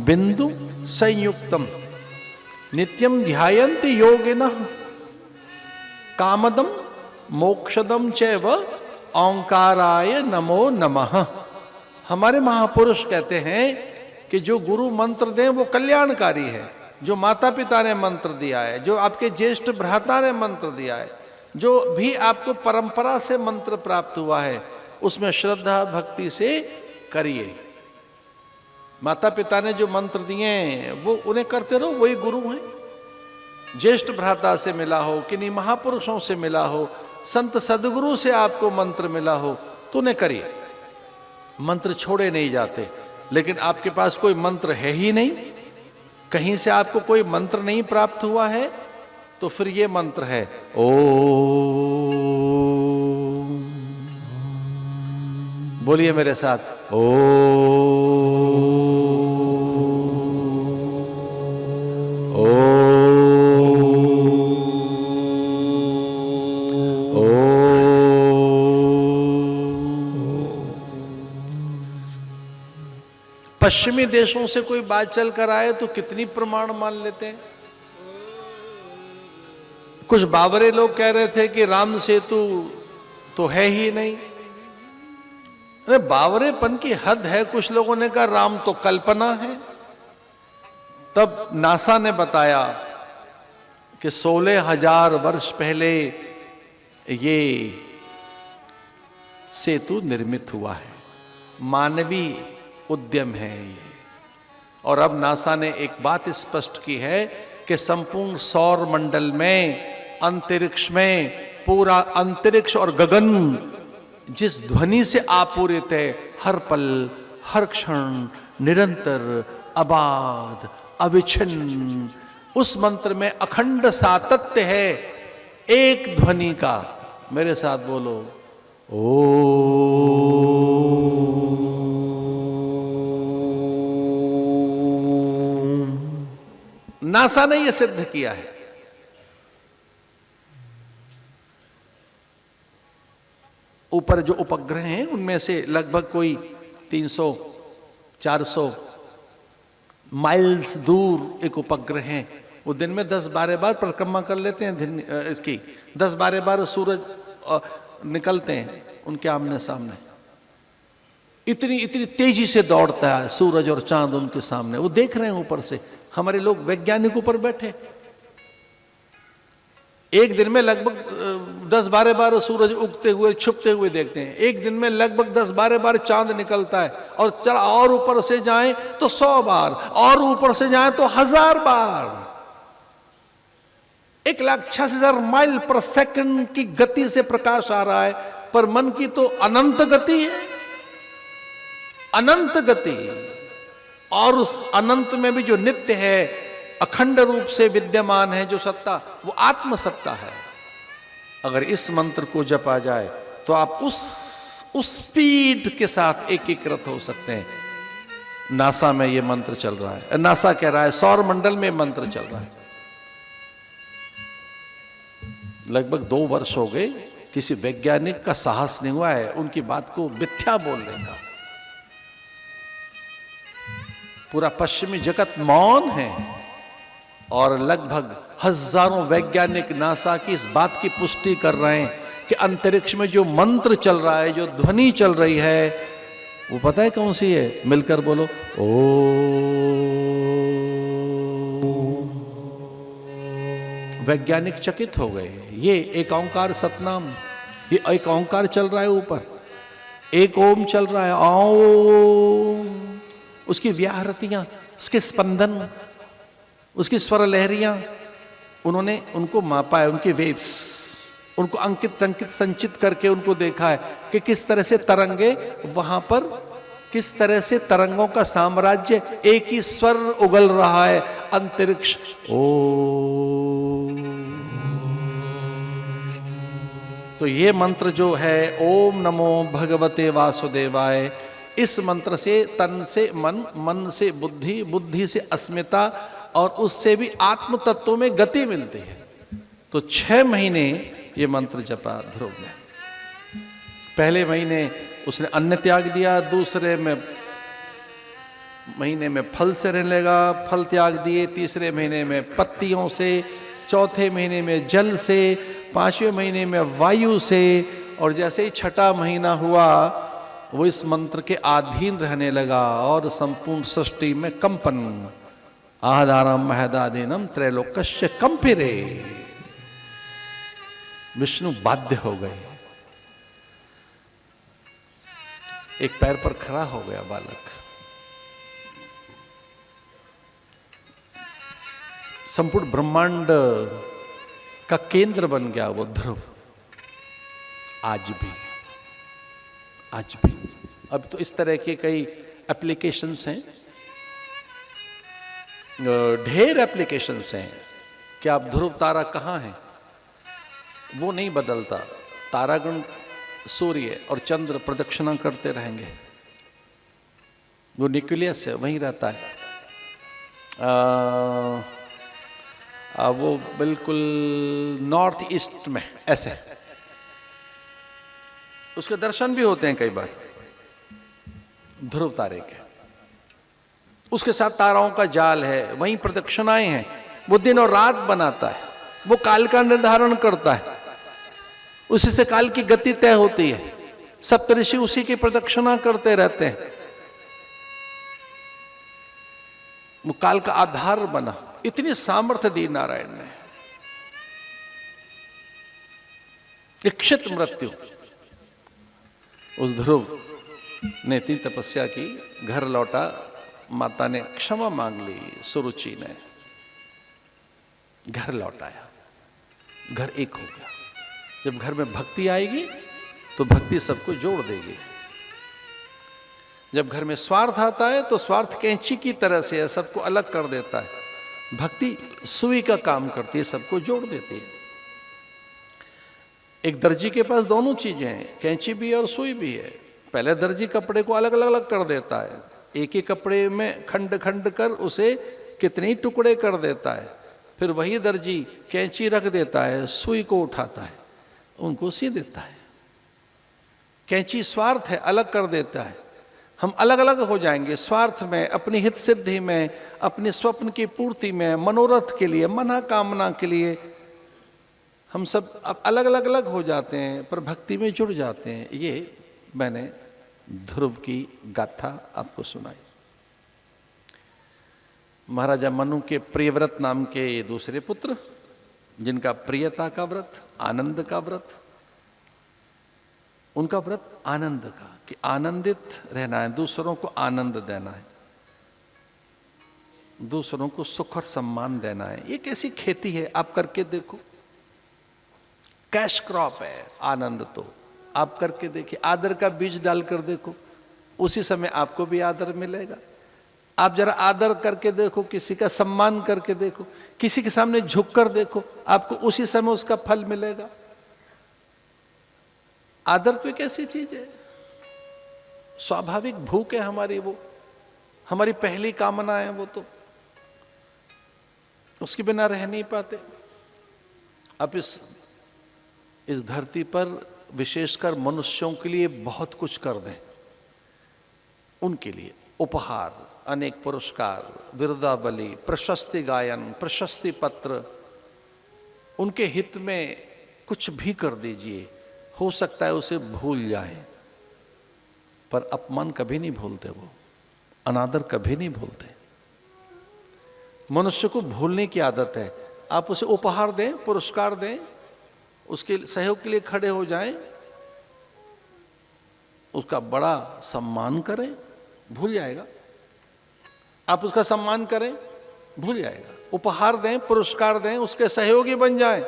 बिंदु संयुक्तम नित्यम ध्यायन्ति योगिनः कामदम मोक्षदम चैव ओंकाराय नमो नमः। हमारे महापुरुष कहते हैं कि जो गुरु मंत्र दें वो कल्याणकारी है। जो माता पिता ने मंत्र दिया है, जो आपके ज्येष्ठ भ्राता ने मंत्र दिया है, जो भी आपको परंपरा से मंत्र प्राप्त हुआ है, उसमें श्रद्धा भक्ति से करिए। माता पिता ने जो मंत्र दिए हैं वो उन्हें करते रहो, वही गुरु हैं। ज्येष्ठ भ्राता से मिला हो, किन्हीं महापुरुषों से मिला हो, संत सदगुरु से आपको मंत्र मिला हो तो उन्हें करिए। मंत्र छोड़े नहीं जाते। लेकिन आपके पास कोई मंत्र है ही नहीं, कहीं से आपको कोई मंत्र नहीं प्राप्त हुआ है, तो फिर ये मंत्र है ओम। बोलिए मेरे साथ ओम। पश्चिमी देशों से कोई बात चल कर आए तो कितनी प्रमाण मान लेते हैं। कुछ बावरे लोग कह रहे थे कि राम सेतु तो है ही नहीं। अरे बावरेपन की हद है। कुछ लोगों ने कहा राम तो कल्पना है। तब नासा ने बताया कि 16,000 वर्ष पहले ये सेतु निर्मित हुआ है, मानवीय उद्यम है ये। और अब नासा ने एक बात स्पष्ट की है कि संपूर्ण सौर मंडल में, अंतरिक्ष में, पूरा अंतरिक्ष और गगन जिस ध्वनि से आपूरित है, हर पल हर क्षण निरंतर अबाध अविच्छिन्न, उस मंत्र में अखंड सातत्य है एक ध्वनि का। मेरे साथ बोलो ओ। नासा ने यह सिद्ध किया है। ऊपर जो उपग्रह हैं उनमें से लगभग कोई 300-400 माइल्स दूर एक उपग्रह है। वो दिन में 10-12 बार परिक्रमा कर लेते हैं। इसकी 10-12 बार सूरज निकलते हैं उनके आमने सामने। इतनी तेजी से दौड़ता है सूरज और चांद उनके सामने। वो देख रहे हैं ऊपर से। हमारे लोग वैज्ञानिक ऊपर बैठे, एक दिन में लगभग 10-12 बार सूरज उगते हुए छुपते हुए देखते हैं। एक दिन में लगभग 10-12 बार चांद निकलता है। और ऊपर से जाएं तो 100 बार, और ऊपर से जाएं तो 1000 बार। 1,86,000 माइल पर सेकंड की गति से प्रकाश आ रहा है। पर मन की तो अनंत गति है, अनंत गति। और उस अनंत में भी जो नित्य है, अखंड रूप से विद्यमान है जो सत्ता, वो आत्म सत्ता है। अगर इस मंत्र को जपा जाए तो आप उस स्पीड के साथ एकीकृत हो सकते हैं। नासा में ये मंत्र चल रहा है। नासा कह रहा है सौर मंडल में मंत्र चल रहा है। लगभग 2 वर्ष हो गए, किसी वैज्ञानिक का साहस नहीं हुआ है उनकी बात को मिथ्या बोलने का। पूरा पश्चिमी जगत मौन है और लगभग हजारों वैज्ञानिक नासा की इस बात की पुष्टि कर रहे हैं कि अंतरिक्ष में जो मंत्र चल रहा है, जो ध्वनि चल रही है, वो पता है कौन सी है? मिलकर बोलो ओ। वैज्ञानिक चकित हो गए। ये एक ओंकार सतनाम, ये एक ओंकार चल रहा है ऊपर, एक ओम चल रहा है। ओम, उसकी व्याहृतियां, उसके स्पंदन, उसकी स्वर लहरियां, उन्होंने उनको मापा है, उनके वेव्स, उनको अंकित संचित करके उनको देखा है कि किस तरह से तरंगे वहां पर, किस तरह से तरंगों का साम्राज्य, एक ही स्वर उगल रहा है, अंतरिक्ष। ओ तो ये मंत्र जो है ओम नमो भगवते वासुदेवाय, इस मंत्र से तन से मन, मन से बुद्धि, बुद्धि से अस्मिता और उससे भी आत्म तत्व में गति मिलती है। तो 6 महीने ये मंत्र जपा ध्रुव ने। पहले महीने उसने अन्न त्याग दिया, दूसरे में महीने में फल से रहने लगा, फल त्याग दिए, तीसरे महीने में पत्तियों से, चौथे महीने में जल से, पांचवें महीने में वायु से, और जैसे ही छठा महीना हुआ वो इस मंत्र के अधीन रहने लगा और संपूर्ण सृष्टि में कंपन, आधारम महदादीनम त्रैलोक्यस्य कंपिरे, विष्णु बाध्य हो गए, एक पैर पर खड़ा हो गया बालक, संपूर्ण ब्रह्मांड का केंद्र बन गया वो ध्रुव। आज भी अब तो इस तरह के कई एप्लीकेशंस हैं, ढेर एप्लीकेशंस हैं कि आप ध्रुव तारा कहाँ है वो नहीं बदलता, तारागण सूर्य और चंद्र प्रदक्षिणा करते रहेंगे, वो न्यूक्लियस है वहीं रहता है, वो बिल्कुल नॉर्थ ईस्ट में ऐसे, उसके दर्शन भी होते हैं कई बार ध्रुव तारे के। उसके साथ ताराओं का जाल है, वहीं प्रदक्षिणाएं हैं, वो दिन और रात बनाता है, वो काल का निर्धारण करता है, उसी से काल की गति तय होती है, सप्तऋषि उसी की प्रदक्षिणा करते रहते हैं, वो काल का आधार बना। इतनी सामर्थ्य दी नारायण ने। इक्षित मृत्यु, उस ध्रुव ने इतनी तपस्या की, घर लौटा, माता ने क्षमा मांग ली, सुरुचि ने घर लौटाया, घर एक हो गया। जब घर में भक्ति आएगी तो भक्ति सबको जोड़ देगी। जब घर में स्वार्थ आता है तो स्वार्थ कैंची की तरह से है, सबको अलग कर देता है। भक्ति सुई का काम करती है, सबको जोड़ देती है। एक दर्जी के पास दोनों चीजें हैं, कैंची भी है और सुई भी है। पहले दर्जी कपड़े को अलग अलग कर देता है, एक ही कपड़े में खंड खंड कर उसे कितने ही टुकड़े कर देता है, फिर वही दर्जी कैंची रख देता है, सुई को उठाता है, उनको सी देता है। कैंची स्वार्थ है, अलग कर देता है। हम अलग अलग हो जाएंगे स्वार्थ में, अपनी हित सिद्धि में, अपने स्वप्न की पूर्ति में, मनोरथ के लिए, मना कामना के लिए हम सब अब अलग अलग अलग हो जाते हैं, पर भक्ति में जुड़ जाते हैं। ये मैंने ध्रुव की गाथा आपको सुनाई। महाराजा मनु के प्रियव्रत नाम के ये दूसरे पुत्र, जिनका प्रियता का व्रत, आनंद का व्रत, उनका व्रत आनंद का, कि आनंदित रहना है, दूसरों को आनंद देना है, दूसरों को सुख और सम्मान देना है। ये कैसी खेती है, आप करके देखो, कैश क्रॉप है आनंद। तो आप करके देखिए, आदर का बीज डालकर देखो, उसी समय आपको भी आदर मिलेगा। आप जरा आदर करके देखो, किसी का सम्मान करके देखो, किसी के सामने झुककर देखो, आपको उसी समय उसका फल मिलेगा। आदर तो एक ऐसी चीज है, स्वाभाविक भूख है हमारी, वो हमारी पहली कामना है, वो तो उसके बिना रह नहीं पाते। अब इस धरती पर विशेषकर मनुष्यों के लिए बहुत कुछ कर दें, उनके लिए उपहार, अनेक पुरस्कार, विरुदावली, प्रशस्ति गायन, प्रशस्ति पत्र, उनके हित में कुछ भी कर दीजिए। हो सकता है उसे भूल जाएं, पर अपमान कभी नहीं भूलते, वो अनादर कभी नहीं भूलते। मनुष्य को भूलने की आदत है। आप उसे उपहार दें, पुरस्कार दें, उसके सहयोग के लिए खड़े हो जाएं, उसका बड़ा सम्मान करें, भूल जाएगा। आप उसका सम्मान करें, भूल जाएगा। उपहार दें, पुरस्कार दें, उसके सहयोगी बन जाएं,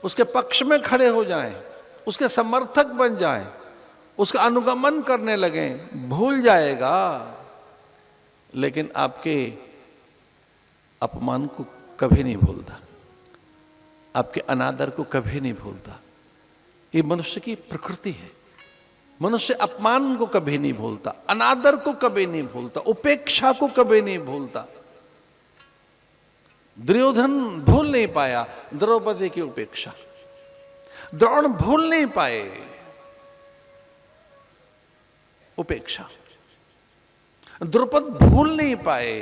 उसके पक्ष में खड़े हो जाएं, उसके समर्थक बन जाएं, उसका अनुगमन करने लगें, भूल जाएगा। लेकिन आपके अपमान को कभी नहीं भूलता, आपके अनादर को कभी नहीं भूलता। ये मनुष्य की प्रकृति है। मनुष्य अपमान को कभी नहीं भूलता, अनादर को कभी नहीं भूलता, उपेक्षा को कभी नहीं भूलता। दुर्योधन भूल नहीं पाया द्रौपदी की उपेक्षा, द्रोण भूल नहीं पाए उपेक्षा, द्रुपद भूल नहीं पाए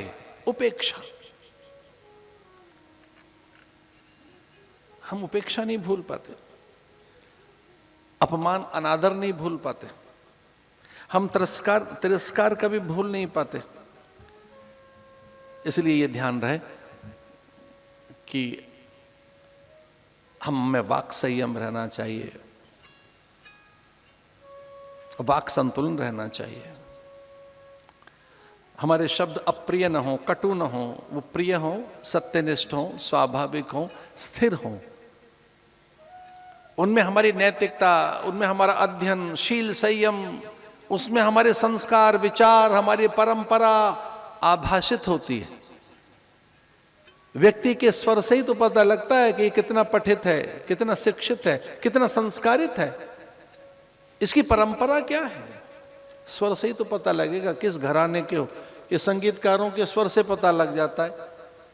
उपेक्षा। हम उपेक्षा नहीं भूल पाते, अपमान अनादर नहीं भूल पाते, हम तिरस्कार कभी भूल नहीं पाते। इसलिए ये ध्यान रहे कि हम में वाक संयम रहना चाहिए, वाक संतुलन रहना चाहिए। हमारे शब्द अप्रिय न हो, कटु न हो, वो प्रिय हो, सत्यनिष्ठ हो, स्वाभाविक हो, स्थिर हो। उनमें हमारी नैतिकता, उनमें हमारा अध्ययन, शील, संयम, उसमें हमारे संस्कार, विचार, हमारी परंपरा आभाषित होती है। व्यक्ति के स्वर से ही तो पता लगता है कि कितना पठित है, कितना शिक्षित है, कितना संस्कारित है, इसकी परंपरा क्या है। स्वर से ही तो पता लगेगा किस घराने के हो। ये संगीतकारों के स्वर से पता लग जाता है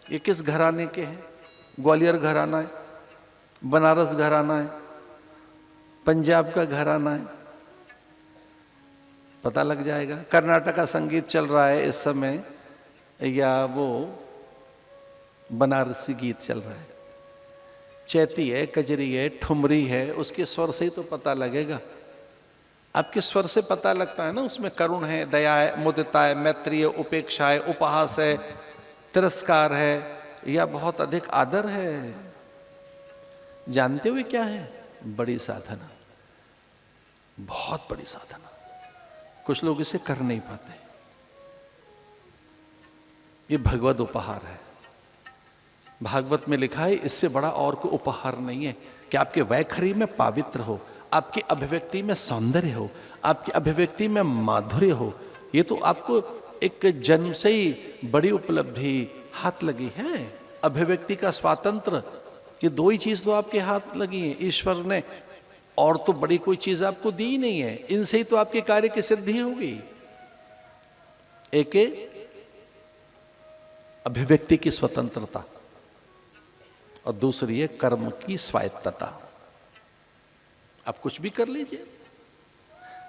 ये किस घराने के हैं। ग्वालियर घराना है, बनारस घराना है, पंजाब का घराना है, पता लग जाएगा। कर्नाटक का संगीत चल रहा है इस समय या वो बनारसी गीत चल रहा है, चैती है, कजरी है, ठुमरी है, उसके स्वर से ही तो पता लगेगा। आपके स्वर से पता लगता है ना, उसमें करुण है, दया है, मुदिता है, मैत्री है, उपेक्षा है, उपहास है, तिरस्कार है या बहुत अधिक आदर है। जानते हुए क्या है? बड़ी साधना, बहुत बड़ी साधना। कुछ लोग इसे कर नहीं पाते। ये भगवत उपहार है। भागवत में लिखा है इससे बड़ा और कोई उपहार नहीं है कि आपके वैखरी में पावित्र हो, आपकी अभिव्यक्ति में सौंदर्य हो, आपकी अभिव्यक्ति में माधुर्य हो। ये तो आपको एक जन्म से ही बड़ी उपलब्धि हाथ लगी है। अभिव्यक्ति का स्वातंत्र, ये दो ही चीज तो आपके हाथ लगी है ईश्वर ने, और तो बड़ी कोई चीज आपको दी नहीं है। इनसे ही तो आपके कार्य की सिद्धि होगी। एक अभिव्यक्ति की स्वतंत्रता और दूसरी है कर्म की स्वायत्तता। आप कुछ भी कर लीजिए।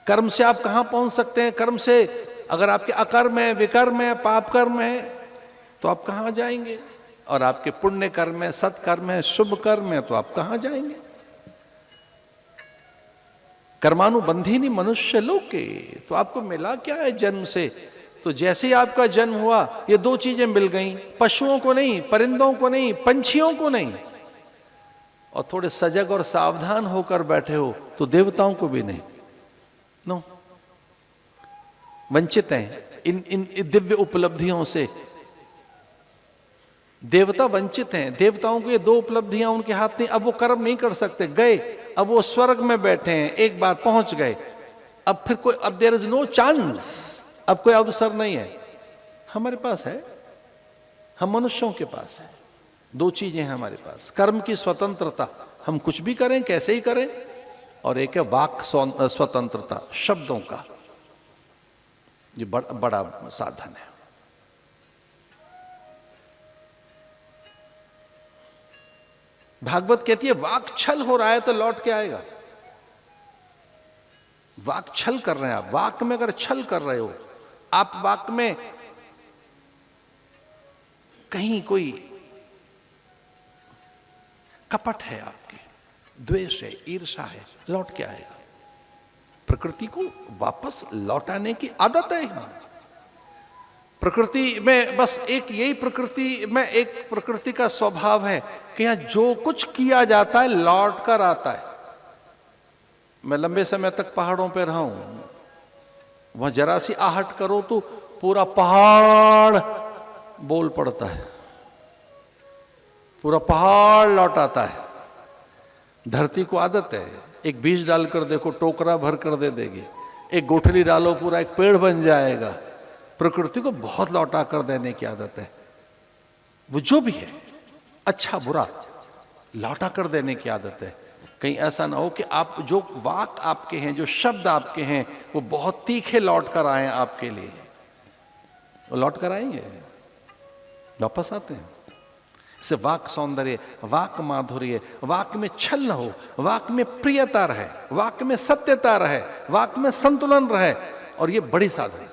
कर्म से आप कहां पहुंच सकते हैं? कर्म से अगर आपके अकर्म है, विकर्म है, पाप कर्म है तो आप कहां जाएंगे? और आपके पुण्य कर्म है, सत्कर्म है, शुभ कर्म है तो आप कहां जाएंगे? कर्मानुबंधिनी मनुष्य लोके, तो आपको मिला क्या है जन्म से? तो जैसे ही आपका जन्म हुआ ये दो चीजें मिल गईं, पशुओं को नहीं, परिंदों को नहीं, पंछियों को नहीं, और थोड़े सजग और सावधान होकर बैठे हो तो देवताओं को भी नहीं। नो, वंचित हैं इन दिव्य उपलब्धियों से। देवता वंचित हैं। देवताओं को ये दो उपलब्धियां उनके हाथ नहीं, अब वो कर्म नहीं कर सकते, गए, अब वो स्वर्ग में बैठे हैं, एक बार पहुंच गए, अब फिर कोई, अब देयर इज नो चांस, अब कोई अवसर नहीं है। हमारे पास है, हम मनुष्यों के पास है। दो चीजें हैं हमारे पास, कर्म की स्वतंत्रता, हम कुछ भी करें, कैसे ही करें, और एक है वाक स्वतंत्रता, शब्दों का। ये बड़ा साधन है। भागवत कहती है वाक छल हो रहा है तो लौट के आएगा। वाक छल कर रहे हैं आप, वाक में अगर छल कर रहे हो आप, वाक में कहीं कोई कपट है, आपके द्वेष है, ईर्षा है, लौट के आएगा। प्रकृति को वापस लौटाने की आदत है यहां। प्रकृति में बस एक यही, प्रकृति में एक प्रकृति का स्वभाव है कि यहां जो कुछ किया जाता है लौट कर आता है। मैं लंबे समय तक पहाड़ों पर रहा हूं, वहां जरा सी आहट करो तो पूरा पहाड़ बोल पड़ता है, पूरा पहाड़ लौट आता है। धरती को आदत है, एक बीज डालकर देखो टोकरा भर कर दे देगी, एक गोठली डालो पूरा एक पेड़ बन जाएगा। प्रकृति को बहुत लौटा कर देने की आदत है। वो जो भी है, अच्छा बुरा, लौटा कर देने की आदत है। कहीं ऐसा ना हो कि आप जो वाक आपके हैं, जो शब्द आपके हैं, वो बहुत तीखे लौट कर आए आपके लिए। वो लौट कर आएंगे, वापस आते हैं। इसे वाक सौंदर्य, वाक माधुर्य, वाक में छल न हो, वाक में प्रियता रहे, वाक में सत्यता रहे, वाक में संतुलन रहे, और ये बड़ी साधना।